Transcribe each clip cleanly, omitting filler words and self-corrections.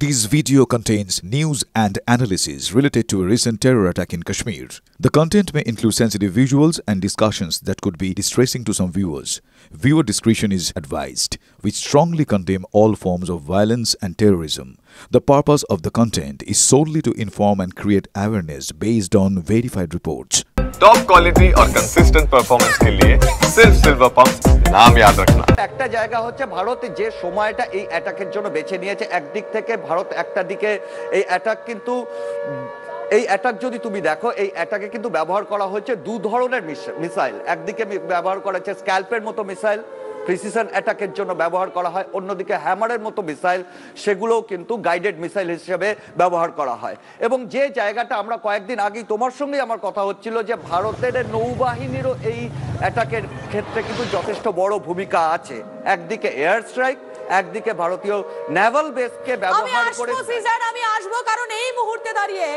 This video contains news and analysis related to a recent terror attack in Kashmir. The content may include sensitive visuals and discussions that could be distressing to some viewers. Viewer discretion is advised. We strongly condemn all forms of violence and terrorism. The purpose of the content is solely to inform and create awareness based on verified reports. Top quality और consistent performance के लिए सिर्फ silver pump नाम याद रखना। একটা জায়গা হচ্ছে ভারত যে সময়টা এই অ্যাটাকের জন্য বেছে নিয়েছে, একদিক থেকে ভারত একটা দিকে এই অ্যাটাক কিন্তু এই অ্যাটাক যদি তুমি দেখো এই অ্যাটাকে কিন্তু ব্যবহার করা হচ্ছে দু ধরনের মিসাইল। একদিকে ব্যবহার করা হচ্ছে স্ক্যালপের মতো মিসাইল, প্রিসিশন অ্যাটাকের জন্য ব্যবহার করা হয়, অন্যদিকে হ্যামারের মতো মিসাইল সেগুলোও কিন্তু গাইডেড মিসাইল হিসেবে ব্যবহার করা হয়। এবং যে জায়গাটা আমরা কয়েকদিন আগেই তোমার সঙ্গে আমার কথা হচ্ছিল যে ভারতের নৌবাহিনীরও এই অ্যাটাকের ক্ষেত্রে কিন্তু যথেষ্ট বড় ভূমিকা আছে। একদিকে এয়ার স্ট্রাইক, একদিকে ভারতীয় নেভাল বেসকে ব্যবহার করে। আমি আসবো কারণ এই মুহূর্তে দাঁড়িয়ে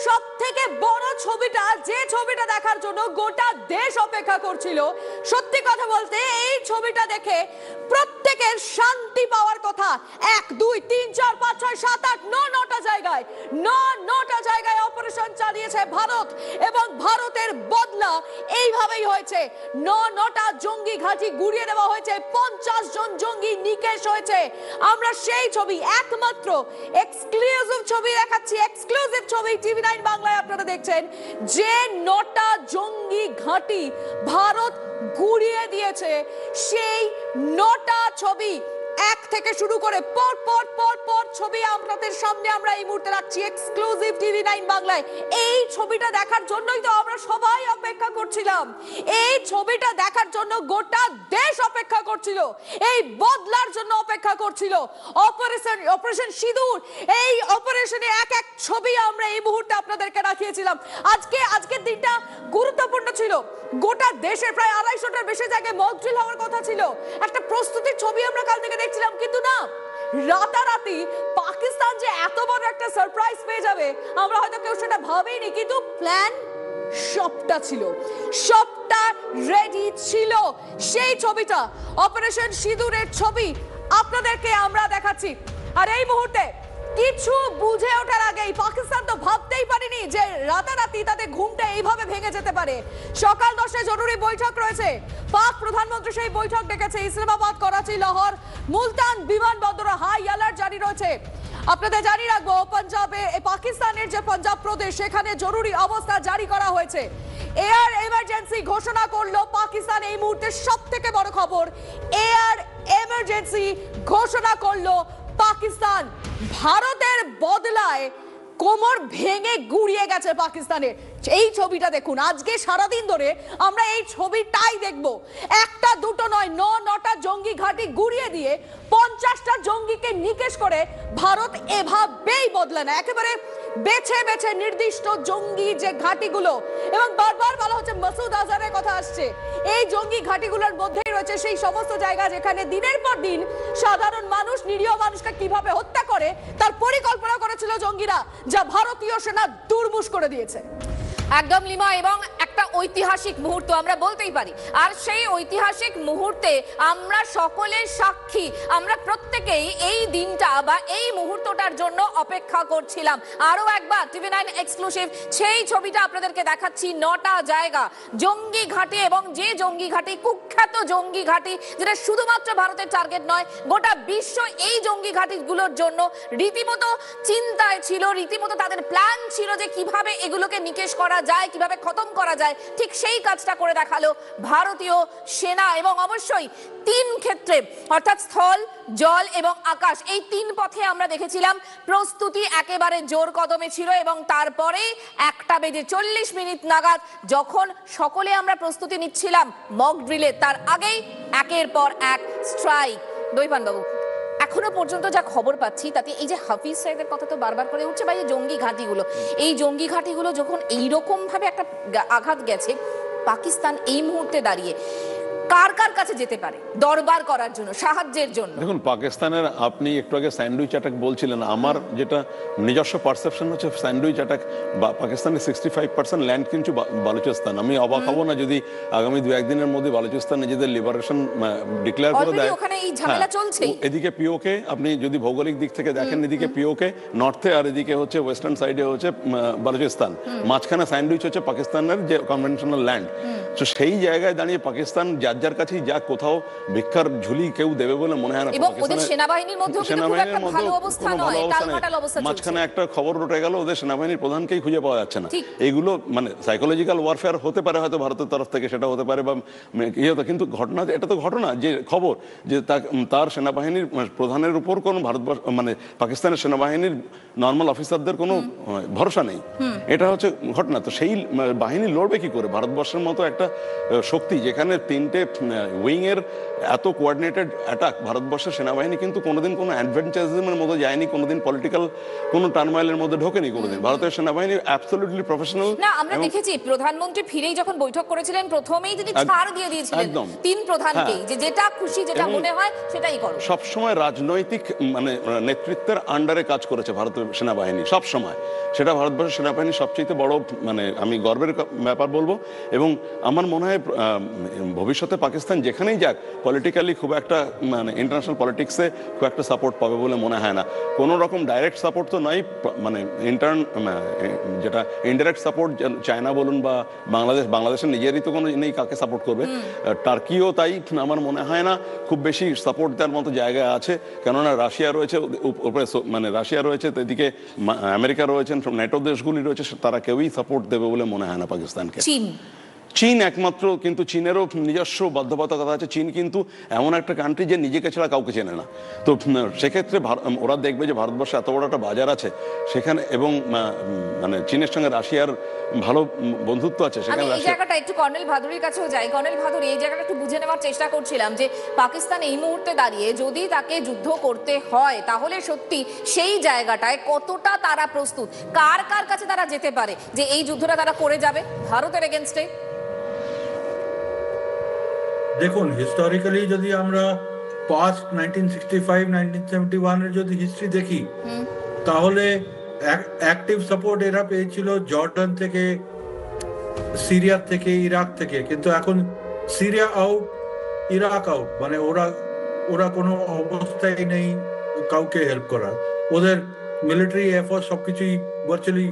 সবথেকে বড় ছবিটা, যে ছবিটা দেখার জন্য গোটা দেশ অপেক্ষা করছিল, সত্যি কথা বলতে এই ছবিটা দেখে প্রত্যেকের শান্তি পাওয়ার কথা। 1 2 3 4 5 6 7 8 9টা জায়গায় 9টা জায়গায় অপারেশন চালিয়েছে ভারত এবং ভারতের বদলা এইভাবেই হয়েছে। 9টা জঙ্গি ঘাঁটি গুড়িয়ে দেওয়া হয়েছে, 50 জন জঙ্গি নিকেশ হয়েছে। আমরা সেই ছবি, একমাত্র এক্সক্লুসিভ ছবি দেখাচ্ছি, এক্সক্লুসিভ ছবি TV9 বাংলায় আপনারা দেখছেন, যে 9টা জঙ্গি ঘাঁটি ভারত গুড়িয়ে দিয়েছে সেই 9টা ছবি এক থেকে শুরু করে পর পর পর পর ছবি আপনাদের সামনে আমরা এই মুহূর্তে রাখছি এক্সক্লুসিভ TV9 বাংলায়। এই ছবিটা দেখার জন্যই তো আমরা সবাই অপেক্ষা করছিলাম, এই ছবিটা দেখার জন্য গোটা দেশ অপেক্ষা করছিল, এই বদলার জন্য অপেক্ষা করছিল। অপারেশন সিঁদুর, এই অপারেশনে এক এক ছবি আমরা এই মুহূর্তে আপনাদেরকে রাখিয়েছিলাম। আজকের দিনটা গুরুত্বপূর্ণ ছিল, গোটা দেশের প্রায় 250টার বেশি জায়গায় মক ড্রিল হওয়ার কথা ছিল, একটা প্রস্তুতির ছবি আমরা কাল থেকে দেখছিলাম। কিন্তু না, রাতারাতি পাকিস্তান যে এত বড় একটা সারপ্রাইজ পেয়ে যাবে আমরা হয়তো কেউ সেটা ভাবেইনি, কিন্তু প্ল্যান সবটা ছিল, সবটা রেডি ছিল। সেই ছবিটা অপারেশন সিঁদুরের ছবি আপনাদেরকে আমরা দেখাচ্ছি। আর এই মুহূর্তে কিছু বুঝে ওঠার আগেই পাকিস্তান তো ভাবতেই পারেনি যে রাতারাতি তাদের ঘুমটা এইভাবে ভেঙে যেতে পারে। সকাল 10টায় জরুরি বৈঠক রয়েছে, পাক প্রধানমন্ত্রী সেই বৈঠক ডেকেছে। ইসলামাবাদ, করাচি, লাহোর, মুলতান বিমানবন্দরে হাই অ্যালার্ট জারি রয়েছে। আপনাদের জানিয়ে রাখবো, পাঞ্জাবে, পাকিস্তানের যে পাঞ্জাব প্রদেশ, সেখানে জরুরি অবস্থা জারি করা হয়েছে। এয়ার এমার্জেন্সি ঘোষণা করলো পাকিস্তান। এই মুহূর্তে সব থেকে বড় খবর, এয়ার এমার্জেন্সি ঘোষণা করলো পাকিস্তান। ভারতের বদলায় কোমর ভেঙে গুড়িয়ে গেছে পাকিস্তানের। এই ছবিটা দেখুন, আজকে সারাদিন ধরে আমরা এই ছবিটাই দেখব। একটা দুটো নয়, 9টা জঙ্গি ঘাঁটি গুড়িয়ে দিয়ে 50টা জঙ্গিকে নিকেশ করে ভারত এভাবেই বদলে না, একেবারে বেছে বেছে নির্দিষ্ট জঙ্গি যে ঘাঁটিগুলো, এবং বারবার বলা হচ্ছে মাসুদ আজহারের কথা আসছে, এই জঙ্গি ঘাঁটিগুলোর মধ্যেই রয়েছে সেই সমস্ত জায়গা যেখানে দিনের পর দিন সাধারণ মানুষ, নিরীহ মানুষকে কিভাবে হত্যা করে তার পরিকল্পনা করেছিল জঙ্গিরা, যা ভারতীয় সেনা দুর্মুষ করে দিয়েছে। একদম লিমা, এবং একটা ঐতিহাসিক মুহূর্ত আমরা বলতেই পারি। আর সেই ঐতিহাসিক মুহূর্তে আমরা সকলের সাক্ষী, আমরা প্রত্যেকেই এই দিনটা বা এই মুহূর্তটার জন্য অপেক্ষা করছিলাম। আরো একবার TV9 এক্সক্লুসিভ সেই ছবিটা আপনাদেরকে দেখাচ্ছি। 9টা জায়গা জঙ্গি ঘাঁটি, এবং যে জঙ্গি ঘাঁটি, কুখ্যাত জঙ্গি ঘাঁটি, যেটা শুধুমাত্র ভারতের টার্গেট নয়, গোটা বিশ্ব এই জঙ্গি ঘাঁটিগুলোর জন্য রীতিমতো চিন্তায় ছিল, রীতিমতো তাদের প্ল্যান ছিল যে কিভাবে এগুলোকে নিকেশ করা যায়, কিভাবে খতম করা যায়। ঠিক সেই কাজটা করে দেখালো ভারতীয় সেনা। এবং অবশ্যই 3 ক্ষেত্রে, অর্থাৎ স্থল, জল এবং আকাশ, এই 3 পথে আমরা দেখেছিলাম প্রস্তুতি একেবারে জোর কদমে ছিল। এবং তারপরে 1:40 নাগাদ যখন সকলে আমরা প্রস্তুতি নিচ্ছিলাম মক ড্রিলে, তার আগেই একের পর এক স্ট্রাইক। দৈপান বাবু, এখনো পর্যন্ত যা খবর পাচ্ছি তাতে এই যে হাফিজ সাহেবের কথা তো বারবার করে উঠছে, বা এই জঙ্গি ঘাঁটিগুলো, এই জঙ্গি ঘাঁটিগুলো যখন এইরকম ভাবে একটা আঘাত গেছে, পাকিস্তান এই মুহূর্তে দাঁড়িয়ে কার কার কাছে যেতে পারে দরবার করার জন্য, সাহায্যের জন্য? দেখুন, পাকিস্তানের আপনি একটু আগে স্যান্ডউইচ অ্যাটাক বলছিলেন, আমার যেটা নিজস্ব পারসেপশন হচ্ছে স্যান্ডউইচ অ্যাটাক পাকিস্তানের 65% ল্যান্ড কিন্তু বালুচিস্তান। আমি অবাক হব না যদি আগামী 2-1 দিনের মধ্যে বালুচিস্তান নিজেদের লিবারেশন ডিক্লেয়ার করে দেয়। ওখানে এই ঝামেলা চলছে। এদিকে পিওকে আপনি যদি ভৌগোলিক দিক থেকে দেখেন, এদিকে পিওকে নর্থে আর এদিকে হচ্ছে ওয়েস্টার্ন সাইডে হচ্ছে বালুচিস্তান, মাঝখানে স্যান্ডউইচ হচ্ছে পাকিস্তানের যে কনভেনশনাল ল্যান্ড। তো সেই জায়গায় দাঁড়িয়ে পাকিস্তান যার যার কাছেই যা কোথাও ভিক্ষার ঝুলি কেউ দেবে বলে মনে হয় না। এবং ওদের সেনাবাহিনীর মধ্যেও কিন্তু খুব একটা ভালো অবস্থা নয়, টালমাটাল অবস্থা চলছে। মাঝখানে একটা খবর উঠে গেল ওদের সেনাবাহিনীর প্রধানকেই খুঁজে পাওয়া যাচ্ছে না। এইগুলো মানে সাইকোলজিক্যাল ওয়ারফেয়ার হতে পারে হয়তো ভারতের তরফ থেকে, সেটা হতে পারে বা কিন্তু ঘটনা, এটা তো ঘটনা যে খবর যে তার সেনাবাহিনীর প্রধানের উপর কোনো ভারতবর্ষ মানে পাকিস্তানের সেনাবাহিনীর নর্মাল অফিসারদের কোনো ভরসা নেই, এটা হচ্ছে ঘটনা। তো সেই বাহিনী লড়বে কি করে? ভারতবর্ষের মতো একটা শক্তি যেখানে 3টে উইং এর এত কোঅর্ডিনেটেড অ্যাটাক, ভারতবর্ষের সেনাবাহিনী কিন্তু কোনোদিন কোনো অ্যাডভেঞ্চারিজমের মধ্যে যায়নি, কোনোদিন পলিটিক্যাল কোনো টার্মাইলের মধ্যে ঢোকেনি কোনোদিন। ভারতের সেনাবাহিনী অ্যাবসলিউটলি প্রফেশনাল। না, আমরা দেখেছি প্রধানমন্ত্রী ফিরেই যখন বৈঠক করেছিলেন প্রথমেই তিনি ছাড় দিয়ে দিয়েছিলেন 3 প্রধানকেই, যে যেটা খুশি যেটা মনে হয় সেটাই করো। সব সময় রাজনৈতিক মানে নেতৃত্বের আন্ডারে কাজ করেছে ভারতের সেনাবাহিনী সব সময়, সেটা ভারতবর্ষের সেনাবাহিনীর সবচেয়ে বড় মানে আমি গর্বের ব্যাপার বলবো। এবং আমার মনে হয় ভবিষ্যতে পাকিস্তান যেখানেই যাক পলিটিক্যালি খুব একটা মানে ইন্টারন্যাশনাল পলিটিক্সে খুব একটা সাপোর্ট পাবে বলে মনে হয় না। কোনো রকম ডাইরেক্ট সাপোর্ট তো নয়, মানে যেটা ইনডাইরেক্ট সাপোর্ট, চায়না বলুন বা বাংলাদেশের নিজেরই তো কোনো নেই কাকে সাপোর্ট করবে। টার্কিও তাই, আমার মনে হয় না খুব বেশি সাপোর্ট দেওয়ার মতো জায়গা আছে, কেননা রাশিয়া রয়েছে উপরে, মানে রাশিয়া রয়েছে, এদিকে আমেরিকা রয়েছেন, নেটো দেশগুলি রয়েছে, তারা কেউই সাপোর্ট দেবে বলে মনে হয় না পাকিস্তানকে। চীন একমাত্র, কিন্তু চীনেরও নিজস্ব বাধ্যবাধকতা আছে। চীন কিন্তু এমন একটা কান্ট্রি যে নিজেকে ছাড়া কাউকে চেনে না। তো সেক্ষেত্রে ওরা দেখবে যে ভারতবর্ষে এত বড় একটা বাজার আছে সেখানে, এবং মানে চীনের সঙ্গে রাশিয়ার ভালো বন্ধুত্ব আছে সেখানে। এই জায়গাটা একটু কর্নেল ভাদুরীর কাছেও যাই। কর্নেল ভাদুরী, এই জায়গাটা একটু বুঝে নেওয়ার চেষ্টা করছিলাম যে পাকিস্তান এই মুহূর্তে দাঁড়িয়ে যদি তাকে যুদ্ধ করতে হয় তাহলে সত্যি সেই জায়গাটায় কতটা তারা প্রস্তুত, কার কার কাছে তারা যেতে পারে যে এই যুদ্ধটা তারা করে যাবে ভারতের এগেনস্টে? দেখুন, হিস্টোরিক্যালি যদি আমরা পাস্ট 1965-1971 এর যদি হিস্ট্রি দেখি, তাহলে অ্যাক্টিভ সাপোর্ট এরা পেয়েছিল জর্ডান থেকে, সিরিয়া থেকে, ইরাক থেকে। কিন্তু এখন সিরিয়া আউট, ইরাক আউট, মানে ওরা কোনো অবস্থায় নেই কাউকে হেল্প করার। ওদের মিলিটারি এফোর্ট সবকিছুই ভার্চুয়ালি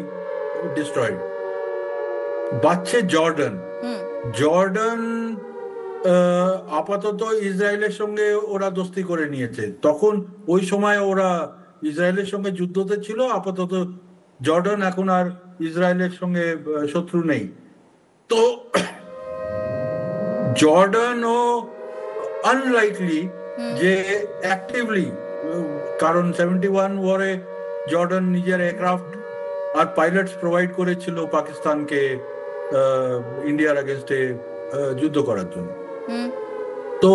ডিস্ট্রয়েড। বাচ্চে জর্ডান আপাতত ইসরায়েলের সঙ্গে ওরা দোস্তি করে নিয়েছে। তখন ওই সময় ওরা ইসরায়েলের সঙ্গে যুদ্ধতে ছিল, আপাতত জর্ডান এখন আর ইসরায়েলের সঙ্গে শত্রু নেই। তো জর্ডানও আনলাইকলি যে অ্যাক্টিভলি, কারণ 71 ওয়ারে জর্ডান নিজের এয়ারক্রাফট আর পাইলটস প্রোভাইড করেছিল পাকিস্তানকে ইন্ডিয়ার এগেনস্টে যুদ্ধ করার জন্য। তো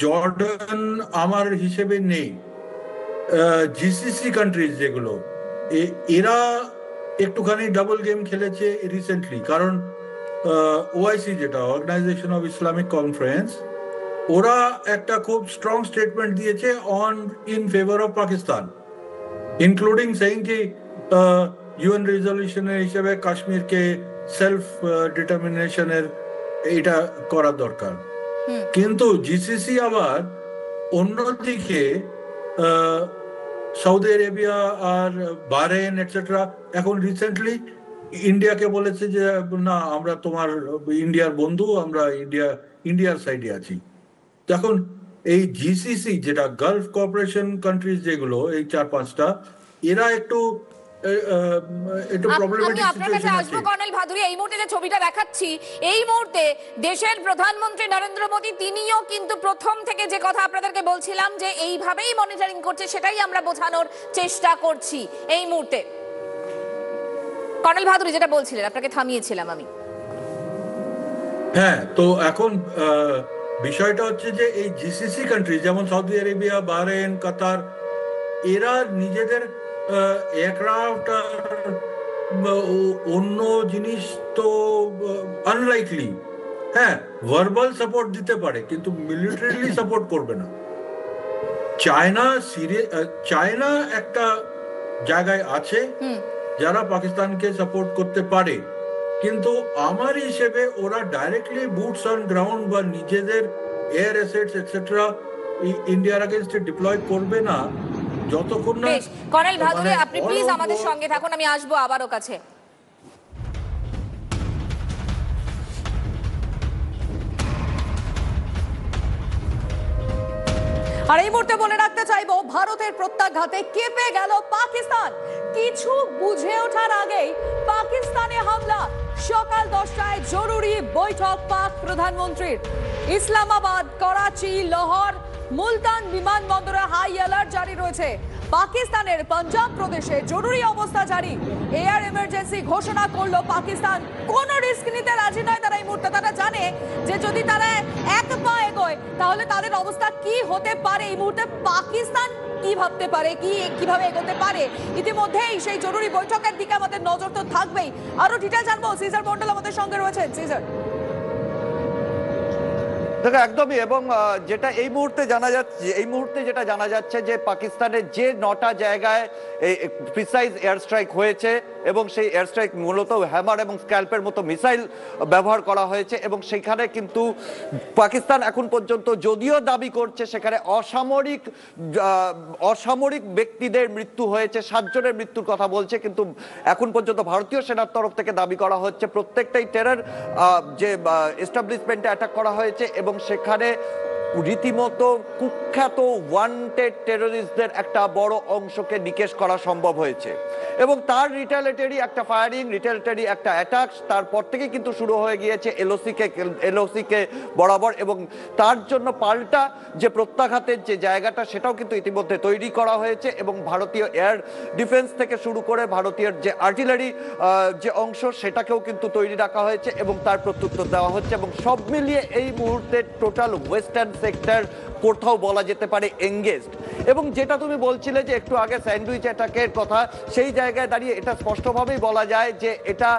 জর্ডান আমার হিসেবে নেই। জিসিসি কান্ট্রিজ যেগুলো, এরা একটুখানি ডাবল গেম খেলেছে রিসেন্টলি, কারণ ওআইসি যেটা অর্গানাইজেশন অফ ইসলামিক কনফারেন্স, ওরা একটা খুব স্ট্রং স্টেটমেন্ট দিয়েছে in favour of Pakistan, including saying কি ইউএন রেজলিউশনের হিসেবে কাশ্মীরকে সেলফ ডিটারমিনেশনের এটা করা দরকার। কিন্তু জিসিসি আবার অন্যদিকে সৌদি আরেবিয়া আর বাহরেইন এটসেট্রা এখন রিসেন্টলি ইন্ডিয়াকে বলেছে যে না, আমরা তোমার ইন্ডিয়ার বন্ধু, আমরা ইন্ডিয়ার সাইডে আছি। এখন এই জিসিসি যেটা গালফ কোঅপারেশন কান্ট্রিজ যেগুলো, এই 4-5টা, এরা একটু প্রবলেমেটিক সিচুয়েশন আছে। কর্নেল ভাদুরী, এই মুহূর্তে যে ছবিটা দেখাচ্ছি, এই মুহূর্তে দেশের প্রধানমন্ত্রী নরেন্দ্র মোদী তিনিও কিন্তু প্রথম থেকে যে কথা আপনাদেরকে বলছিলাম যে এইভাবেই মনিটরিং করছে, সেটাই আমরা বোঝানোর চেষ্টা করছি এই মুহূর্তে। কর্নেল ভাদুরী যেটা বলছিলেন, আপনাকে থামিয়েছিলাম আমি। হ্যাঁ, তো এখন বিষয়টা হচ্ছে যে এই জিসিসি কান্ট্রি যেমন সৌদি আরেবিয়া, বাহরেইন, কাতার, এরা নিজেদের এয়ারক্রাফট অন্য জিনিস তো আনলাইকলি হ্যাঁ ভার্বাল সাপোর্ট দিতে পারে কিন্তু মিলিটারিলি সাপোর্ট করবে না। চায়না একটা জায়গায় আছে যারা পাকিস্তানকে সাপোর্ট করতে পারে, কিন্তু আমার হিসেবে ওরা ডাইরেক্টলি বুটস অন গ্রাউন্ড বা নিজেদের এয়ার অ্যাসেটস এটসেট্রা ইন্ডিয়ার अगेंस्ट ডিপ্লয় করবে না যতক্ষণ না। কর্নেল ভাদুরী, আপনি প্লিজ আমাদের সঙ্গে থাকুন, আমি আসবো আবারও কাছে। আর এই মুহূর্তে বলে রাখতে চাইবো, ভারতের প্রত্যাঘাতে কেঁপে গেল পাকিস্তান। কিছু বুঝে ওঠার আগেই পাকিস্তানে হামলা। সকাল 10টায় জরুরি বৈঠক পাক প্রধানমন্ত্রীর। ইসলামাবাদ, করাচি, লাহোর, মুলতান বিমানবন্দরে হাই অ্যালার্ট জারি রয়েছে। পাকিস্তানের পাঞ্জাব প্রদেশে জরুরি অবস্থা জারি। এয়ার এমার্জেন্সি ঘোষণা করলো পাকিস্তান। কোনো রিস্ক নিতে রাজি নয় তারা এই মুহূর্তে। তারা জানে যে যদি তারা এক পা এগোয় তাহলে তাদের অবস্থা কি হতে পারে। এই মুহূর্তে পাকিস্তান কি ভাবতে পারে, কিভাবে এগোতে পারে। ইতিমধ্যেই সেই জরুরি বৈঠকের দিকে আমাদের নজর তো থাকবেই। আরো ডিটেইলস জানবো, সিজার মন্ডল আমাদের সঙ্গে রয়েছেন। সিজার, দেখো একদমই, এবং যেটা এই মুহূর্তে যেটা জানা যাচ্ছে যে পাকিস্তানের যে 9টা জায়গায় এই প্রিসাইজ এয়ার স্ট্রাইক হয়েছে এবং সেই এয়ার স্ট্রাইক মূলত হ্যামার এবং স্ক্যালপের মতো মিসাইল ব্যবহার করা হয়েছে, এবং সেখানে কিন্তু পাকিস্তান এখন পর্যন্ত যদিও দাবি করছে সেখানে অসামরিক ব্যক্তিদের মৃত্যু হয়েছে, 7 জনের মৃত্যুর কথা বলছে, কিন্তু এখন পর্যন্ত ভারতীয় সেনার তরফ থেকে দাবি করা হচ্ছে প্রত্যেকটাই টেরর যে এস্টাবলিশমেন্টে অ্যাটাক করা হয়েছে এবং সেখানে রীতিমতো কুখ্যাত ওয়ান্টেড টেররিস্টদের একটা বড় অংশকে নিকেশ করা সম্ভব হয়েছে এবং তার রিটালিয়েটরি একটা ফায়ারিং, রিটালিয়েটরি একটা অ্যাটাক তারপর থেকে কিন্তু শুরু হয়ে গিয়েছে এলওসি কে বরাবর, এবং তার জন্য পাল্টা যে প্রত্যাঘাতের যে জায়গাটা সেটাও কিন্তু ইতিমধ্যে তৈরি করা হয়েছে এবং ভারতীয় এয়ার ডিফেন্স থেকে শুরু করে ভারতীয় যে আর্টিলারি যে অংশ সেটাকেও কিন্তু তৈরি রাখা হয়েছে এবং তার প্রত্যুত্তর দেওয়া হচ্ছে, এবং সব মিলিয়ে এই মুহূর্তে টোটাল ওয়েস্টার্ন সেক্টর কোথাও বলা যেতে পারে এঙ্গেজড। এবং যেটা তুমি বলছিলে যে একটু আগে স্যান্ডউইচ অ্যাটাকের কথা, সেই জায়গায় দাঁড়িয়ে এটা স্পষ্টভাবেই বলা যায় যে এটা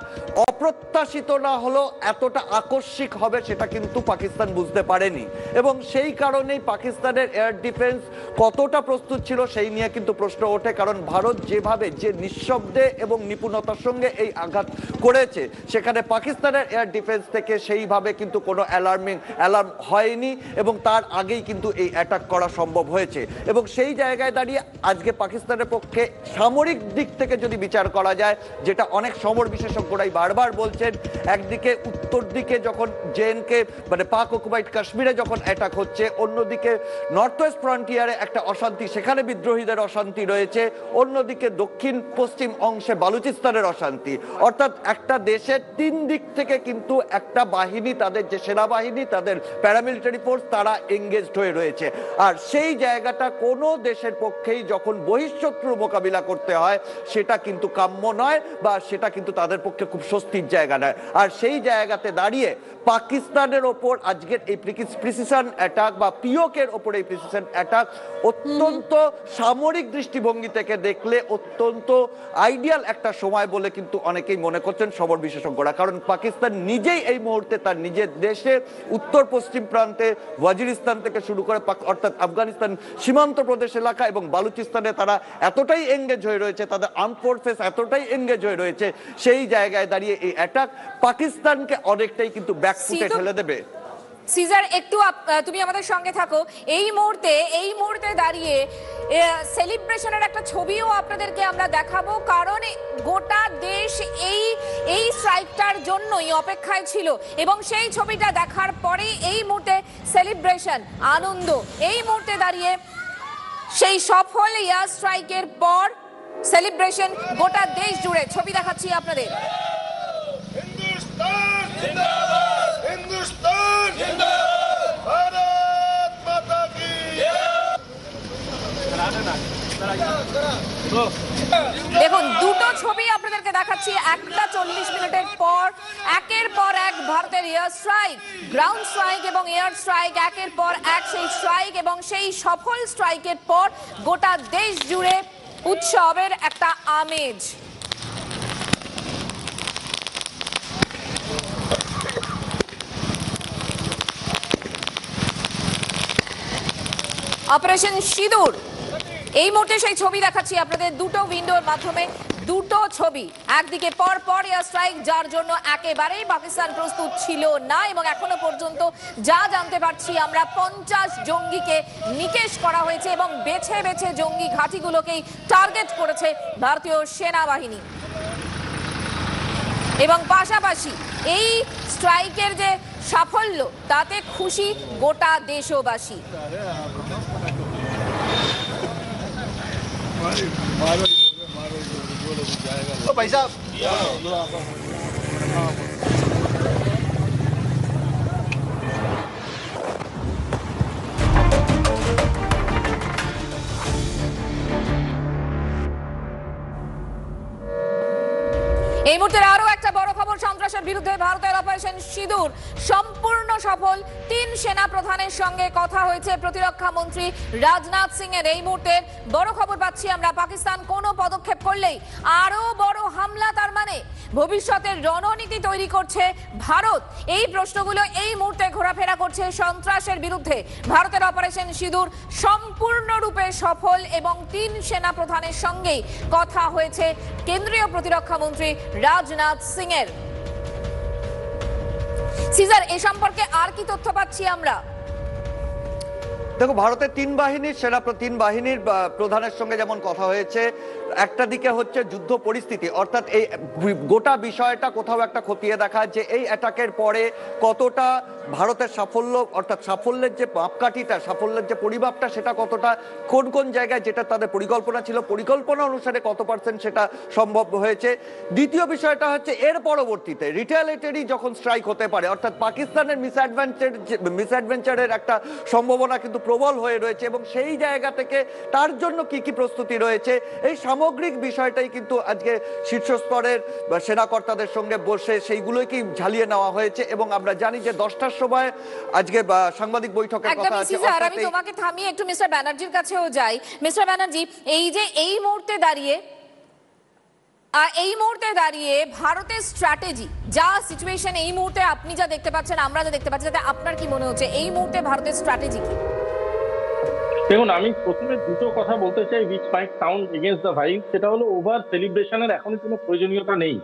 অপ্রত্যাশিত না হলো এতটা আকস্মিক হবে সেটা কিন্তু পাকিস্তান বুঝতে পারেনি, এবং সেই কারণেই পাকিস্তানের এয়ার ডিফেন্স কতটা প্রস্তুত ছিল সেই নিয়ে কিন্তু প্রশ্ন ওঠে। কারণ ভারত যেভাবে যে নিঃশব্দে এবং নিপুণতার সঙ্গে এই আঘাত করেছে সেখানে পাকিস্তানের এয়ার ডিফেন্স থেকে সেইভাবে কিন্তু কোনো অ্যালার্ম হয়নি এবং তার আগেই কিন্তু এই অ্যাটাক করা সম্ভব হয়েছে। এবং সেই জায়গায় দাঁড়িয়ে আজকে পাকিস্তানের পক্ষে সামরিক দিক থেকে যদি বিচার করা যায়, যেটা অনেক সমর বিশেষজ্ঞরাই বারবার বলছেন, একদিকে উত্তর দিকে যখন জেএনকে মানে পাক অকুপাইড কাশ্মীরে যখন অ্যাটাক হচ্ছে, অন্যদিকে নর্থ ওয়েস্ট ফ্রন্টিয়ারে একটা অশান্তি, সেখানে বিদ্রোহীদের অশান্তি রয়েছে, অন্যদিকে দক্ষিণ পশ্চিম অংশে বালুচিস্তানের অশান্তি, অর্থাৎ একটা দেশের 3 দিক থেকে কিন্তু একটা বাহিনী, তাদের যে সেনাবাহিনী, তাদের প্যারামিলিটারি ফোর্স, তারা এঙ্গেজড হয়ে রয়েছে। আর সেই জায়গাটা কোনো দেশের পক্ষেই যখন বহিঃশত্রু মোকাবিলা করতে হয় সেটা কিন্তু কাম্য নয় বা সেটা কিন্তু তাদের পক্ষে খুব স্বস্তির জায়গা নয়। আর সেই জায়গাতে দাঁড়িয়ে পাকিস্তানের ওপর আজকের এই প্রিসিশন অ্যাটাক বা পিওকের ওপর এই প্রিসিশন অ্যাটাক অত্যন্ত সামরিক দৃষ্টিভঙ্গি থেকে দেখলে অত্যন্ত আইডিয়াল একটা সময় বলে কিন্তু অনেকেই মনে করছেন সমর বিশেষজ্ঞরা। কারণ পাকিস্তান নিজেই এই মুহূর্তে তার নিজের দেশে উত্তর পশ্চিম প্রান্তে ওয়াজিরিস্তান থেকে শুরু করে অর্থাৎ আফগানিস্তান সীমান্ত প্রদেশ এলাকা এবং বালুচিস্তানে তারা এতটাই এঙ্গেজ হয়ে রয়েছে, তাদের আর্ম ফোর্সেস এতটাই এঙ্গেজ হয়ে রয়েছে, সেই জায়গায় দাঁড়িয়ে এই অ্যাটাক পাকিস্তানকে অনেকটাই কিন্তু ব্যাকফুটে ঠেলে দেবে। সিজার, একটু তুমি আমাদের সঙ্গে থাকো। এই মুহূর্তে দাঁড়িয়ে সেলিব্রেশনের একটা ছবিও আপনাদেরকে আমরা দেখাবো, কারণ গোটা দেশ এই স্ট্রাইকটার জন্যই অপেক্ষায় ছিল এবং সেই ছবিটা দেখার পরেই এই মুহূর্তে সেলিব্রেশন, আনন্দ। এই মুহূর্তে দাঁড়িয়ে সেই সফল এয়ার স্ট্রাইকের পর সেলিব্রেশন গোটা দেশ জুড়ে। ছবি দেখাচ্ছি আপনাদের। দেখুন, দুটো ছবি আপনাদেরকে দেখাচ্ছি। একটা 40 মিনিটের পর একের পর এক ভারতের এয়ার স্ট্রাইক, গ্রাউন্ড স্ট্রাইক এবং এয়ার স্ট্রাইক, একের পর এক সেই স্ট্রাইক এবং সেই সফল স্ট্রাইকের পর গোটা দেশ জুড়ে উৎসবের একটা আমেজ। অপারেশন সিঁদুর, এই মুহূর্তে সেই ছবি দেখাচ্ছি আপনাদের দুটো উইন্ডোর মাধ্যমে। দুটো ছবি, একদিকে পর পর এয়ার স্ট্রাইক, যার জন্য একেবারেই পাকিস্তান প্রস্তুত ছিল না, এবং এখনো পর্যন্ত যা জানতে পারছি আমরা 50 জঙ্গিকে নিকেশ করা হয়েছে এবং বেছে বেছে জঙ্গি ঘাঁটিগুলোকেই টার্গেট করেছে ভারতীয় সেনাবাহিনী। এবং পাশাপাশি এই স্ট্রাইকের যে সাফল্য তাতে খুশি গোটা দেশবাসী। এই মুহূর্তে আরো একটা বড় খবর, সন্ত্রাসের বিরুদ্ধে ভারতের অপারেশন সিঁদুর সম্পূর্ণ সফল। 3 সেনা প্রধানের সঙ্গে কথা হয়েছে প্রতিরক্ষা মন্ত্রী রাজনাথ সিং এর। এই মুহূর্তে বড় খবর পাচ্ছি আমরা, পাকিস্তান কোনো পদক্ষেপ করলেই আরো বড় হামলা, তার মানে ভবিষ্যতের রণনীতি তৈরি করছে ভারত। এই প্রশ্নগুলো এই মুহূর্তে ঘোরাফেরা করছে সন্ত্রাসের বিরুদ্ধে। ভারতের অপারেশন সিঁদুর সম্পূর্ণরূপে সফল এবং 3 সেনা প্রধানের সঙ্গেই কথা হয়েছে কেন্দ্রীয় প্রতিরক্ষা মন্ত্রী রাজনাথ সিং এর। সিজার, এ সম্পর্কে আর কি তথ্য পাচ্ছি আমরা? দেখো, ভারতের 3 বাহিনীর প্রধানের সঙ্গে যেমন কথা হয়েছে, একটা দিকে হচ্ছে যুদ্ধ পরিস্থিতি, অর্থাৎ এই গোটা বিষয়টা কোথাও একটা খতিয়ে দেখা যে এই অ্যাটাকের পরে কতটা ভারতের সাফল্য, অর্থাৎ সাফল্যের যে মাপকাঠিটা, সাফল্যের যে পরিমাপটা, সেটা কতটা, কোন কোন জায়গায় যেটা তাদের পরিকল্পনা ছিল, পরিকল্পনা অনুসারে কত % সেটা সম্ভব হয়েছে। দ্বিতীয় বিষয়টা হচ্ছে এর পরবর্তীতে রিটালিয়েটরি যখন স্ট্রাইক হতে পারে, অর্থাৎ পাকিস্তানের মিসঅ্যাডভেঞ্চারের একটা সম্ভাবনা কিন্তু প্রবল হয়ে রয়েছে, এবং সেই জায়গা থেকে তার জন্য কি কি প্রস্তুতি রয়েছে, এই সামগ্রিক বিষয়টাই কিন্তু আজকে শীর্ষস্তরের সেনাকর্তাদের সঙ্গে বসে সেইগুলোই কি ঝালিয়ে নেওয়া হয়েছে। এবং আমরা জানি যে 10টার সময় আজকে সাংবাদিক বৈঠকের কথা আছে। আমি তোমাকে থামিয়ে একটু মিস্টার ব্যানার্জির কাছেও যাই। মিস্টার ব্যানার্জি, এই যে এই মুহূর্তে দাঁড়িয়ে ভারতের স্ট্র্যাটেজি, যা সিচুয়েশন এই মুহূর্তে আপনি যা দেখতে পাচ্ছেন, আমরা যা দেখতে পাচ্ছি, তাতে আপনার কি মনে হচ্ছে এই মুহূর্তে ভারতের স্ট্র্যাটেজি কি? দেখুন, আমি প্রথমে দুটো কথা বলতে চাই which might sound against the vibe। সেটা হলো ওভার সেলিব্রেশনের এখনই কোনো প্রয়োজনীয়তা নেই।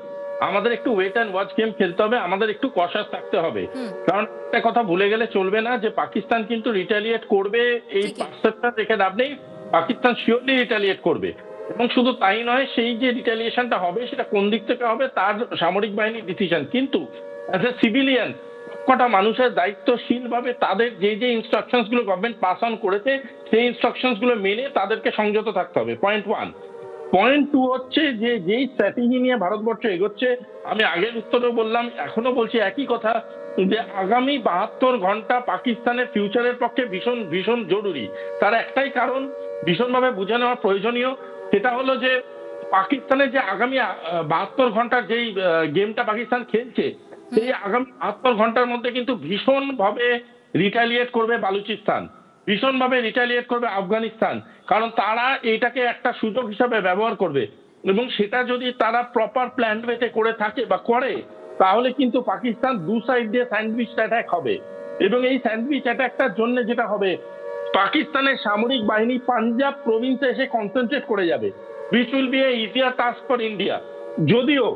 আমাদের একটু ওয়েট অ্যান্ড ওয়াচ গেম খেলতে হবে, আমাদের একটু কশাস থাকতে হবে। কারণ একটা কথা ভুলে গেলে চলবে না যে পাকিস্তান কিন্তু রিটালিয়েট করবে, এই পারসেপশন রেখে লাভ নেই। পাকিস্তান শিওরলি রিটালিয়েট করবে, এবং শুধু তাই নয়, সেই যে রিটালিয়েশনটা হবে সেটা কোন দিক থেকে হবে তার সামরিক বাহিনীর ডিসিশন। কিন্তু অ্যাজ এ সিভিলিয়ান কটা মানুষের দায়িত্বশীলভাবে তাদের যে যে ইনস্ট্রাকশনস গুলো গভর্নমেন্ট পাস অন করেছে সেই ইনস্ট্রাকশনস গুলো মেনে তাদেরকে সংযত থাকতে হবে। পয়েন্ট 1। পয়েন্ট 2 হচ্ছে যে যেই স্ট্র্যাটেজি নিয়ে ভারতবর্ষ এগোচ্ছে, আমি আগের উত্তরেও বললাম, এখনো বলছি একই কথা, যে আগামী 72 ঘন্টা পাকিস্তানের ফিউচারের পক্ষে ভীষণ ভীষণ জরুরি। তার একটাই কারণ ভীষণভাবে বুঝে নেওয়া প্রয়োজনীয়, সেটা হলো যে পাকিস্তানের যে আগামী 72 ঘন্টার যেই গেমটা পাকিস্তান খেলছে, সেই আগামী 72 ঘন্টার মধ্যে কিন্তু ভীষণভাবে রিটালিয়েট করবে বালুচিস্তান, ভীষণভাবে রিটালিয়েট করবে আফগানিস্তান, কারণ তারা এইটাকে একটা সুযোগ হিসাবে ব্যবহার করবে। এবং সেটা যদি তারা প্রপার প্ল্যান ওয়েতে করে থাকে বা করে, তাহলে কিন্তু পাকিস্তান 2 সাইড দিয়ে স্যান্ডউইচ অ্যাটাক হবে। এবং এই স্যান্ডউইচ অ্যাটাকটার জন্য যেটা হবে, পাকিস্তানের সামরিক বাহিনী পাঞ্জাব প্রভিন্সে এসে কনসেন্ট্রেট করে যাবে, which will be a easier task for India। যদিও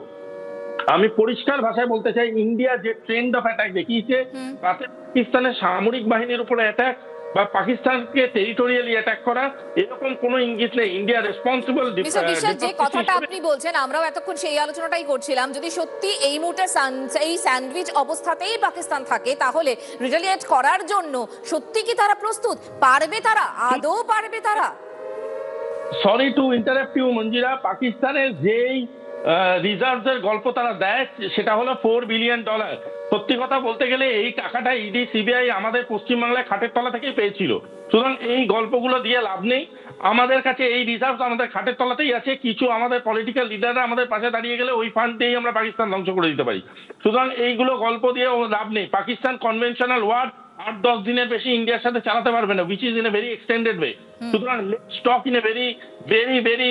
আমি পরিষ্কার ভাষায় বলতে চাই, ইন্ডিয়া যে ট্রেন্ড অফ অ্যাটাক দেখিয়েছে, তাতে পাকিস্তানের সামরিক বাহিনীর উপরে অ্যাটাক বা পাকিস্তানকে টেরিটোরিয়ালি অ্যাটাক করা, এরকম কোনো ইঙ্গিত নেই। India responsible. যে কথাটা আপনি বলছেন, আমরাও এতক্ষণ সেই আলোচনাটাই করছিলাম, যদি সত্যি এই মুহূর্তে এই স্যান্ডউইচ অবস্থাতেই পাকিস্তান থাকে, তাহলে রিটালিয়েট করার জন্য সত্যি কি তারা প্রস্তুত? পারবে তারা? আদৌ পারবে তারা? সরি টু ইন্টারাপ্ট ইউ মঞ্জিরা, পাকিস্তানের যেই রিজার্ভের গল্প তারা দেয় সেটা হলো $4 বিলিয়ন। সত্যি কথা বলতে গেলে এই টাকাটা ইডি সিবিআই আমাদের পশ্চিমবাংলায় খাটের তলা থেকেই পেয়েছিল। সুতরাং এই গল্পগুলো দিয়ে লাভ নেই। আমাদের কাছে এই রিজার্ভ আমাদের খাটের তলাতেই আছে। কিছু আমাদের পলিটিক্যাল লিডাররা আমাদের পাশে দাঁড়িয়ে গেলে ওই ফান্ড দিয়েই আমরা পাকিস্তান ধ্বংস করে দিতে পারি। সুতরাং এইগুলো গল্প দিয়ে লাভ নেই। পাকিস্তান কনভেনশনাল ওয়ার 8-10 দিনের বেশি ইন্ডিয়ার সাথে চালাতে পারবে না, which is in a very extended way. সুতরাং let's talk in a very very very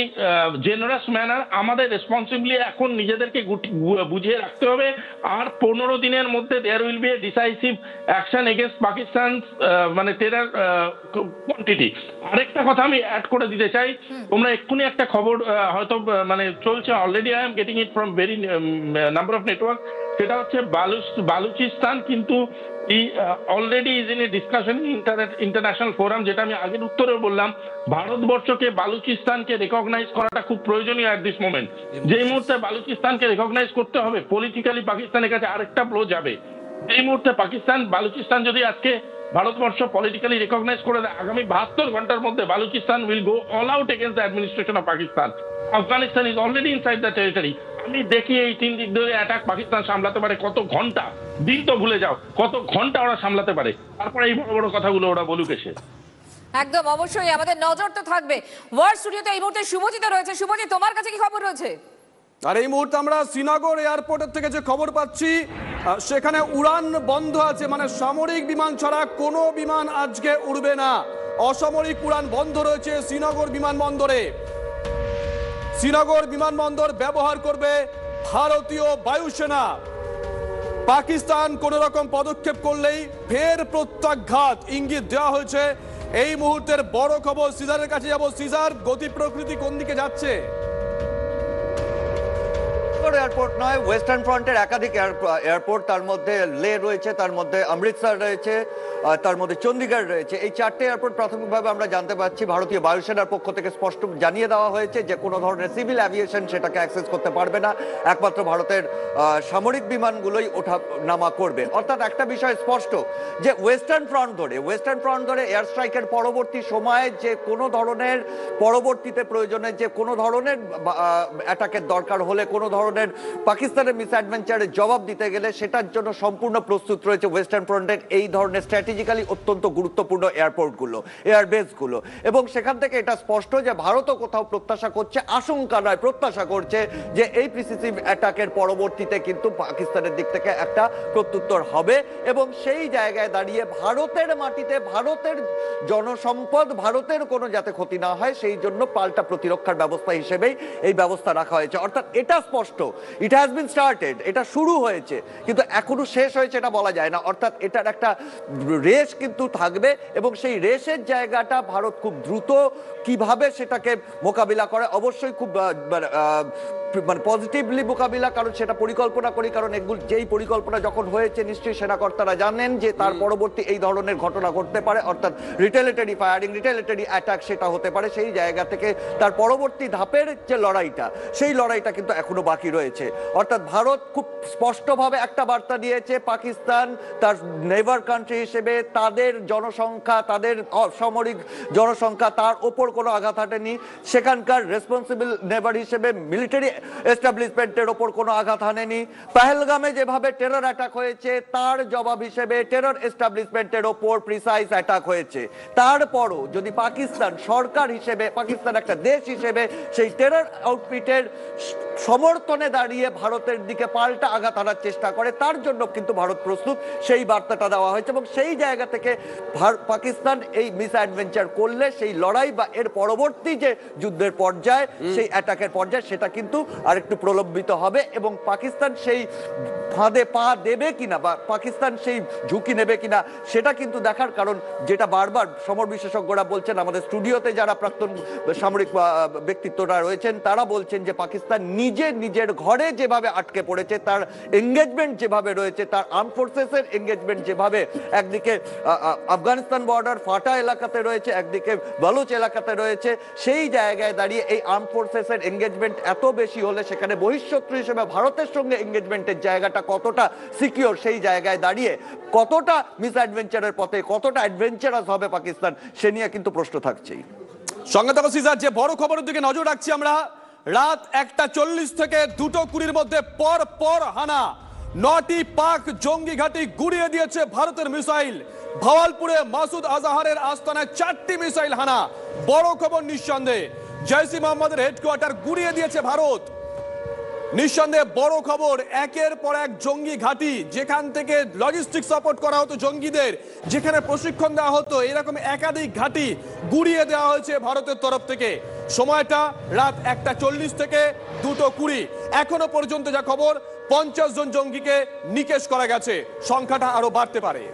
generous manner. আমাদের রেসপন্সিবলি এখন নিজেদেরকে বুঝিয়ে রাখতে হবে। আর 15 দিনের মধ্যে there will be a decisive action against Pakistan মানে টেরার কোয়ান্টিটি। আরেকটা কথা আমি অ্যাড করে দিতে চাই, তোমরা এক্ষুনি একটা খবর হয়তো মানে চলছে, already I am getting it from very number of network, সেটা হচ্ছে বালুচিস্তান কিন্তু already is in A discussion international forum. যেটা আমি আগের উত্তরে বললাম, ভারতবর্ষকে বালুচিস্তানকে রেকগনাইজ করাটা খুব প্রয়োজনীয় অ্যাট দিস মোমেন্ট। যেই মুহূর্তে বালুচিস্তানকে রেকগনাইজ করতে হবে, পলিটিক্যালি পাকিস্তানের কাছে আরেকটা ব্লো যাবে। এই মুহূর্তে পাকিস্তান বালুচিস্তান যদি আজকে ভারতবর্ষ পলিটিক্যালি রেকগনাইজ করে দেয়, আগামী 72 ঘন্টার মধ্যে Balochistan will go all out against the administration of Pakistan. Afghanistan is already inside the territory. আমি দেখি এই 3 দিক ধরে অ্যাটাক পাকিস্তান সামলাতে পারে কত ঘন্টা, দিন তো ভুলে যাও, কত ঘন্টা ওরা সামলাতে পারে, তারপরে এই বড় বড় কথাগুলো ওরা বলুক এসে। একদম অবশ্যই আমাদের নজর তো থাকবে। ওয়ার্ল্ড স্টুডিওতে এই মুহূর্তে শুভজিৎ রয়েছে। শুভজিৎ, তোমার কাছে কি খবর রয়েছে? আর এই মুহূর্তে আমরা শ্রীনগর এয়ারপোর্টের থেকে যে খবর পাচ্ছি, সেখানে উড়ান বন্ধ আছে, মানে সামরিক বিমান ছাড়া কোনো বিমান আজকে উড়বে না। অসামরিক উড়ান বন্ধ রয়েছে শ্রীনগর বিমানবন্দরে। শ্রীনগর বিমানবন্দর ব্যবহার করবে ভারতীয় বায়ুসেনা। পাকিস্তান কোন রকম পদক্ষেপ করলেই ফের প্রত্যাঘাত ইঙ্গিত দেওয়া হয়েছে। এই মুহূর্তের বড় খবর, সিজারের কাছে যাব। সিজার, গতি প্রকৃতি কোন দিকে যাচ্ছে? এয়ারপোর্ট নয়, ওয়েস্টার্ন ফ্রন্টের একাধিক এয়ারপোর্ট, তার মধ্যে লে রয়েছে, তার মধ্যে অমৃতসর রয়েছে, তার মধ্যে চণ্ডীগড় রয়েছে। এই 4টে এয়ারপোর্ট প্রাথমিকভাবে আমরা জানতে পারছি ভারতীয় বায়ুসেনার পক্ষ থেকে স্পষ্ট জানিয়ে দেওয়া হয়েছে যে কোনো ধরনের সিভিল অ্যাভিয়েশন সেটাকে অ্যাক্সেস করতে পারবে না, একমাত্র ভারতের সামরিক বিমানগুলোই ওঠা নামা করবে। অর্থাৎ একটা বিষয় স্পষ্ট যে ওয়েস্টার্ন ফ্রন্ট ধরে এয়ার স্ট্রাইকের পরবর্তী সময়ে যে কোনো ধরনের পরবর্তীতে প্রয়োজনে যে কোনো ধরনের অ্যাটাকের দরকার হলে, কোনো ধরনের পাকিস্তানের মিসঅ্যাডভেঞ্চারের জবাব দিতে গেলে সেটার জন্য সম্পূর্ণ প্রস্তুত রয়েছে ওয়েস্টার্ন ফ্রন্টের এই ধরনের স্ট্র্যাটেজিক্যালি অত্যন্ত গুরুত্বপূর্ণ এয়ারপোর্টগুলো, এয়ারবেসগুলো। এবং সেখান থেকে এটা স্পষ্ট যে ভারতও কোথাও প্রত্যাশা করছে, আশঙ্কা নয় প্রত্যাশা করছে যে এই প্রিসিসিভ অ্যাটাকের পরবর্তীতে কিন্তু পাকিস্তানের দিক থেকে একটা প্রত্যুত্তর হবে। এবং সেই জায়গায় দাঁড়িয়ে ভারতের মাটিতে ভারতের জনসম্পদ, ভারতের কোনো যাতে ক্ষতি না হয় সেই জন্য পাল্টা প্রতিরক্ষার ব্যবস্থা হিসেবেই এই ব্যবস্থা রাখা হয়েছে। অর্থাৎ এটা স্পষ্ট, ইট হ্যাজ বিন স্টার্টেড, এটা শুরু হয়েছে কিন্তু এখনো শেষ হয়েছে এটা বলা যায় না। অর্থাৎ এটার একটা রেস কিন্তু থাকবে এবং সেই রেসের জায়গাটা ভারত খুব দ্রুত কিভাবে সেটাকে মোকাবিলা করে, অবশ্যই খুব মানে পজিটিভলি মোকাবিলা, কারণ সেটা পরিকল্পনা করি, কারণ এগুলো যেই পরিকল্পনা যখন হয়েছে নিশ্চয়ই সেনাকর্তারা জানেন যে তার পরবর্তী এই ধরনের ঘটনা ঘটতে পারে, অর্থাৎ রিটেলিটরি ফায়ারিং, রিটেলিটরি অ্যাটাক সেটা হতে পারে। সেই জায়গা থেকে তার পরবর্তী ধাপের যে লড়াইটা, সেই লড়াইটা কিন্তু এখনো বাকি রয়েছে। অর্থাৎ ভারত খুব স্পষ্টভাবে একটা বার্তা দিয়েছে, পাকিস্তান তার নেইবার কান্ট্রি হিসেবে তাদের জনসংখ্যা, তাদের সামরিক জনসংখ্যা, তার ওপর কোনো আঘাত হাঁটেনি। সেখানকার রেসপন্সিবল নেইবার হিসেবে মিলিটারি এস্টাবলিশমেন্টের ওপর কোনো আঘাত হানেনি। পেহেলগামে যেভাবে টেরর অ্যাটাক হয়েছে তার জবাব হিসেবে টেরর এস্টাবলিশমেন্টের ওপর প্রিসাইজ অ্যাটাক হয়েছে। তারপরও যদি পাকিস্তান সরকার হিসেবে, পাকিস্তান একটা দেশ হিসেবে সেই টেরর আউটফিটের সমর্থনে দাঁড়িয়ে ভারতের দিকে পাল্টা আঘাত হানার চেষ্টা করে, তার জন্য কিন্তু ভারত প্রস্তুত, সেই বার্তাটা দেওয়া হয়েছে। এবং সেই জায়গা থেকে পাকিস্তান এই মিস অ্যাডভেঞ্চার করলে সেই লড়াই বা এর পরবর্তী যে যুদ্ধের পর্যায়, সেই অ্যাটাকের পর্যায়, সেটা কিন্তু আরেকটু প্রলম্বিত হবে এবং পাকিস্তান সেই ফাঁদে পা দেবে কিনা বা পাকিস্তান সেই ঝুঁকি নেবে কিনা সেটা কিন্তু দেখার। কারণ যেটা বারবার সমর বিশেষজ্ঞরা বলছেন, আমাদের স্টুডিওতে যারা প্রাক্তন সামরিক ব্যক্তিত্বরা রয়েছেন তারা বলছেন যে পাকিস্তান নিজের ঘরে যেভাবে আটকে পড়েছে, তার এঙ্গেজমেন্ট যেভাবে রয়েছে, তার আর্ম ফোর্সেসের এঙ্গেজমেন্ট যেভাবে একদিকে আফগানিস্তান বর্ডার ফাটা এলাকাতে রয়েছে, একদিকে বালুচ এলাকাতে রয়েছে, সেই জায়গায় দাঁড়িয়ে এই আর্ম ফোর্সেসের এঙ্গেজমেন্ট এত বেশি হলে সেখানে বহিঃশত্রু হিসেবে ভারতের সঙ্গে এঙ্গেজমেন্টের জায়গাটা কতটা সিকিউর, সেই জায়গায় দাঁড়িয়ে কতটা মিস অ্যাডভেঞ্চারের পথে কতটা অ্যাডভেঞ্চারাস হবে পাকিস্তান, সে নিয়ে কিন্তু প্রশ্ন থাকছেই। সঙ্গে থাকো সিজার, যে বড় খবরের দিকে নজর রাখছি আমরা। রাত 1:40 থেকে 2:20 মধ্যে পর পর হানা, 9টি পাক জঙ্গি ঘাঁটি গুড়িয়ে দিয়েছে ভারতের মিসাইল। ভাওয়ালপুরে মাসুদ আজহারের আস্তানায় 4টি মিসাইল হানা, বড় খবর নিঃসন্দেহে। জৈশ-ই-মোহাম্মদের হেডকোয়ার্টার গুড়িয়ে দিয়েছে ভারত। নিঃসন্দেহে বড় খবর, একের পর এক জঙ্গি ঘাঁটি, যেখান থেকে লজিস্টিক সাপোর্ট করা হতো জঙ্গিদের, যেখানে প্রশিক্ষণ দেওয়া হতো, এরকম একাধিক ঘাঁটি গুড়িয়ে দেওয়া হয়েছে ভারতের তরফ থেকে। সময়টা রাত 1:40 থেকে 2:20। এখনো পর্যন্ত যা খবর, 50 জন জঙ্গিকে নিকেশ করা গেছে, সংখ্যাটা আরো বাড়তে পারে।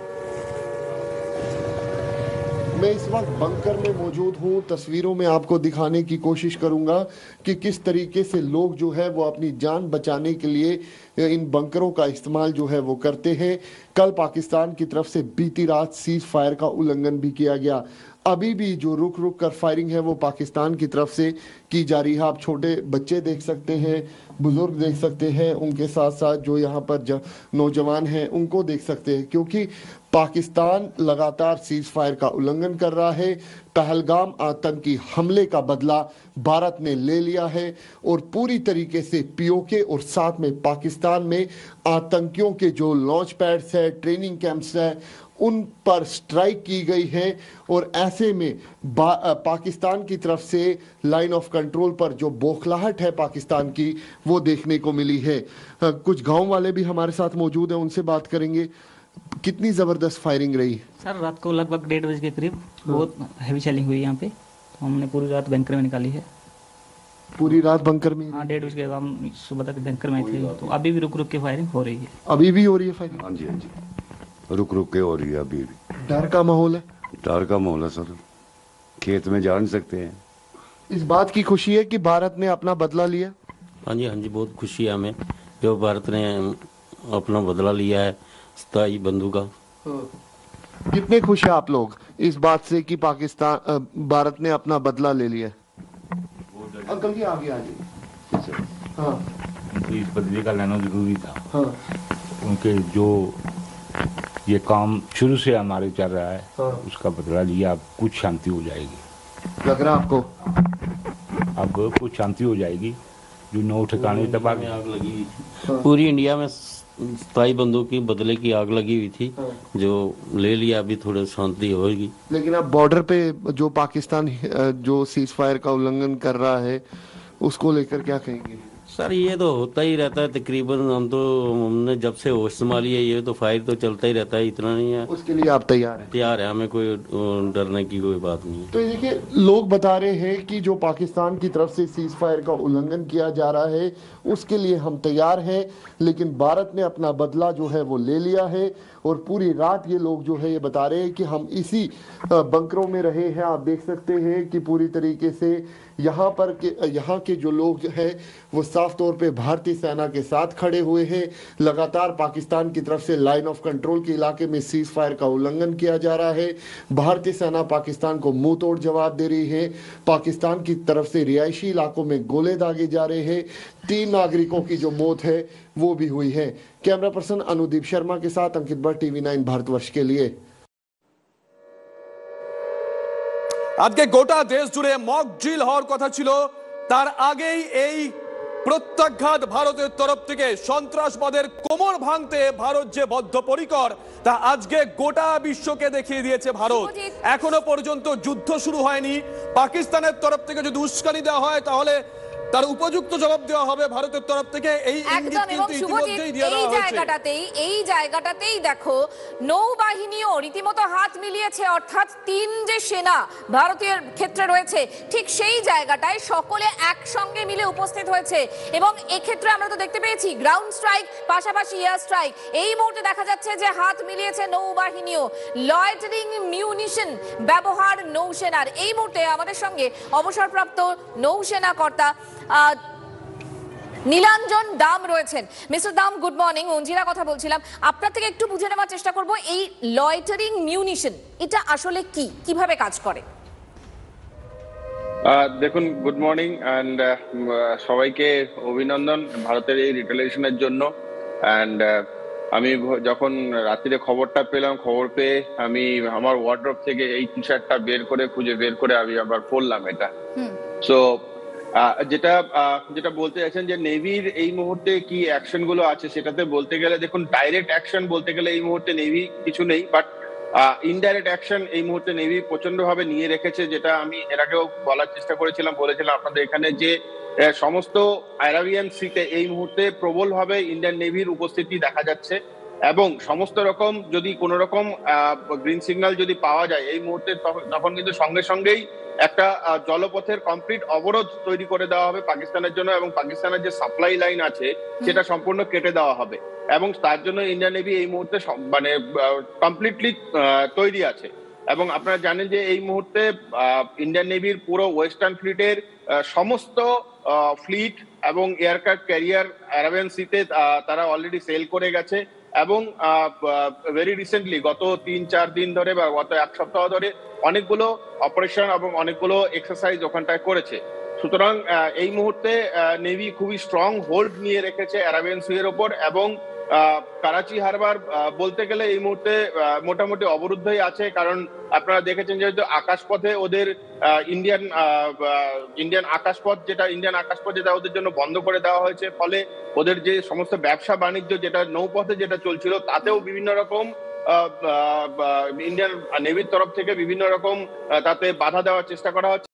मैं इस वक्त बंकर में मौजूद हूँ। तस्वीरों में आपको दिखाने की कोशिश करूंगा कि किस तरीके से लोग जो है वो अपनी जान बचाने के लिए इन बंकरों का इस्तेमाल जो है वो करते हैं। कल पाकिस्तान की तरफ से बीती रात सीज फायर का उल्लंघन भी किया गया। अभी भी जो रुक रुक कर फायरिंग है वो पाकिस्तान की तरफ से की जा रही है। आप छोटे बच्चे देख सकते हैं, बुजुर्ग देख सकते हैं, उनके साथ साथ जो यहाँ पर नौजवान हैं उनको देख सकते हैं, क्योंकि पाकिस्तान लगातार सीज फायर का उल्लंघन कर रहा है। पहलगाम आतंकी हमले का बदला भारत ने ले लिया है और पूरी तरीके से पीओके और साथ में पाकिस्तान में आतंकियों के जो लॉन्च पैड्स है, ट्रेनिंग कैंप्स है, उन पर स्ट्राइक की गई है। और ऐसे में पाकिस्तान की तरफ से लाइन ऑफ कंट्रोल पर जो बौखलाहट है पाकिस्तान की, वो देखने को मिली है। कुछ गांव वाले भी हमारे साथ मौजूद हैं, उनसे बात करेंगे। कितनी जबरदस्त फायरिंग रही? सर रात को लगभग 1:30 बजे के करीब बहुत हैवी सेलिंग हुई यहाँ पे। हमने पूरी रात बैंकर में निकाली है। पूरी रात बंकर में? हाँ, 1:30 बजे हम सुबह तक बैंकर में थे। तो अभी भी रुक रुक के फायरिंग हो रही है। अभी भी हो रही है फायरिंग? हाँ जी, हाँ जी, रुक रुक के हो रही है। अभी भी डर का माहौल है? डर का माहौल है सर, खेत में जा नहीं सकते हैं। इस बात की खुशी है कि भारत ने अपना बदला लिया? हाँ जी, हाँ जी, बहुत खुशी है हमें जो भारत ने अपना बदला लिया है स्थायी बंधु का। कितने खुश हैं आप लोग इस बात से कि पाकिस्तान भारत ने अपना बदला ले लिया? अंकल जी आगे आगे। हाँ, इस बदले का लेना जरूरी था। हाँ, उनके जो ये काम शुरू से हमारे चल रहा है, हाँ, उसका बदला लिया। अब कुछ शांति हो जाएगी। लग रहा आपको? अब कुछ शांति हो जाएगी। जो 9 ठिकाने तबाह आग लगी हुई, पूरी इंडिया में स्थायी बंदूक की बदले की आग लगी हुई थी, जो ले लिया। अभी थोड़ी शांति होगी। लेकिन अब बॉर्डर पे जो पाकिस्तान जो सीज फायर का उल्लंघन कर रहा है, उसको लेकर क्या कहेंगे? सर ये तो होता ही रहता है तकरीबन। हमने जब से होश संभाली है, ये तो फायर तो चलता ही रहता है, इतना नहीं है। उसके लिए आप तैयार हैं? तैयार है, हमें कोई डरने की कोई बात नहीं है। तो देखिए, लोग बता रहे हैं कि जो पाकिस्तान की तरफ से सीज फायर का उल्लंघन किया जा रहा है, उसके लिए हम तैयार हैं, लेकिन भारत ने अपना बदला जो है वो ले लिया है। और पूरी रात ये लोग जो है ये बता रहे हैं कि हम इसी बंकरों में रहे हैं। आप देख सकते हैं कि पूरी तरीके से यहाँ के जो लोग हैं वो साफ तौर पे भारतीय सेना के साथ खड़े हुए हैं। लगातार पाकिस्तान की तरफ से लाइन ऑफ कंट्रोल के इलाके में सीज फायर का उल्लंघन किया जा रहा है। भारतीय सेना पाकिस्तान को मुंह तोड़ जवाब दे रही है। पाकिस्तान की तरफ से रिहायशी इलाकों में गोले दागे जा रहे हैं। 3 नागरिकों की जो मौत है वो भी हुई है। कैमरा पर्सन अनुदीप शर्मा के साथ अंकित भट्ट, TV9 भारतवर्ष के लिए। আজকে গোটা দেশ জুড়ে মক ড্রিল হওয়ার কথা ছিল, তার আগেই এই প্রত্যাঘাত ভারতের তরফ থেকে। সন্ত্রাসবাদের কোমর ভাঙতে ভারত যে বদ্ধপরিকর, তা আজকে গোটা বিশ্বকে দেখিয়ে দিয়েছে ভারত। এখনো পর্যন্ত যুদ্ধ শুরু হয়নি। পাকিস্তানের তরফ থেকে যদি উস্কানি দেওয়া হয়, তাহলে তার উপযুক্ত জবাব দেওয়া হবে ভারতের তরফ থেকে। এই ইঙ্গিত কিন্তু ইতিমধ্যেই দেওয়া হয়েছে। এই জায়গাটাতেই দেখো নৌবাহিনীও রীতিমতো হাত মিলিয়েছে, অর্থাৎ 3 যে সেনা ভারতীয় ক্ষেত্রে রয়েছে, ঠিক সেই জায়গাটায় সকলে একসঙ্গে মিলে উপস্থিত হয়েছে। এবং এক্ষেত্রে আমরা তো দেখতে পেয়েছি গ্রাউন্ড স্ট্রাইক, পাশাপাশি এয়ার স্ট্রাইক। এই মুহূর্তে দেখা যাচ্ছে যে হাত মিলিয়েছে নৌবাহিনীও। লয়েটারিং মিউনিশন ব্যবহার নৌসেনার। এই মুহূর্তে আমাদের সঙ্গে অবসরপ্রাপ্ত নৌসেনা কর্তা নীলাঞ্জন দাম রয়েছেন। মিস্টার দাম, গুড মর্নিং। মঞ্জিরা কথা বলছিলাম, আপনার থেকে একটু বুঝে নেওয়ার চেষ্টা করব এই লয়েটারিং মিউনিশন এটা আসলে কি, কিভাবে কাজ করে। দেখুন, গুড মর্নিং অ্যান্ড সবাইকে অভিনন্দন ভারতের এই রিটেলিয়েশনের জন্য। অ্যান্ড আমি যখন রাত্রিরে খবরটা পেলাম, খবর পেয়ে আমি আমার ওয়ার্ডরোব থেকে এই টি শার্টটা খুঁজে বের করে আমি আবার পরলাম এটা। সো যেটা বলতে চাইছেন যে নেভির এই মুহূর্তে কি অ্যাকশন গুলো আছে, সেটাতে বলতে গেলে দেখুন, ডাইরেক্ট অ্যাকশন বলতে গেলে এই মুহূর্তে নেভি কিছু নেই, বাট ইনডাইরেক্ট অ্যাকশন এই মুহূর্তে নেভি প্রচন্ড ভাবে নিয়ে রেখেছে। যেটা আমি এর আগেও বলার চেষ্টা বলেছিলাম আপনাদের এখানে, যে সমস্ত আরাবিয়ান সিতে এই মুহূর্তে প্রবলভাবে ইন্ডিয়ান নেভির উপস্থিতি দেখা যাচ্ছে এবং সমস্ত রকম যদি কোনো রকম গ্রিন সিগন্যাল যদি পাওয়া যায় এই মুহূর্তে তখন কিন্তু সঙ্গে সঙ্গেই একটা জলপথের কমপ্লিট অবরোধ তৈরি করে দেওয়া হবে পাকিস্তানের জন্য এবং পাকিস্তানের যে সাপ্লাই লাইন আছে সেটা সম্পূর্ণ কেটে দেওয়া হবে এবং তার জন্য ইন্ডিয়ান নেভি এই মুহূর্তে মানে কমপ্লিটলি তৈরি আছে। এবং আপনারা জানেন যে এই মুহূর্তে ইন্ডিয়ান নেভির পুরো ওয়েস্টার্ন ফ্লিটের সমস্ত ফ্লিট এবং এয়ারক্রাফট ক্যারিয়ার আরাবিয়ান সিতে তারা অলরেডি সেল করে গেছে এবং ভেরি রিসেন্টলি গত 3-4 দিন ধরে বা গত এক সপ্তাহ ধরে অনেকগুলো অপারেশন এবং অনেকগুলো এক্সারসাইজ ওখানটায় করেছে। সুতরাং এই মুহূর্তে নেভি খুবই স্ট্রং হোল্ড নিয়ে রেখেছে আরাবিয়ান সি এর ওপর এবং করাচি হারবার বলতে গেলে এই মুহূর্তে মোটামুটি অবরুদ্ধই আছে, কারণ আপনারা দেখেছেন যেহেতু আকাশপথে ওদের ইন্ডিয়ান আকাশপথ যেটা ওদের জন্য বন্ধ করে দেওয়া হয়েছে, ফলে ওদের যে সমস্ত ব্যবসা বাণিজ্য যেটা নৌপথে যেটা চলছিল তাতেও বিভিন্ন রকম ইন্ডিয়ান নেভির তরফ থেকে বিভিন্ন রকম তাতে বাধা দেওয়ার চেষ্টা করা হচ্ছে।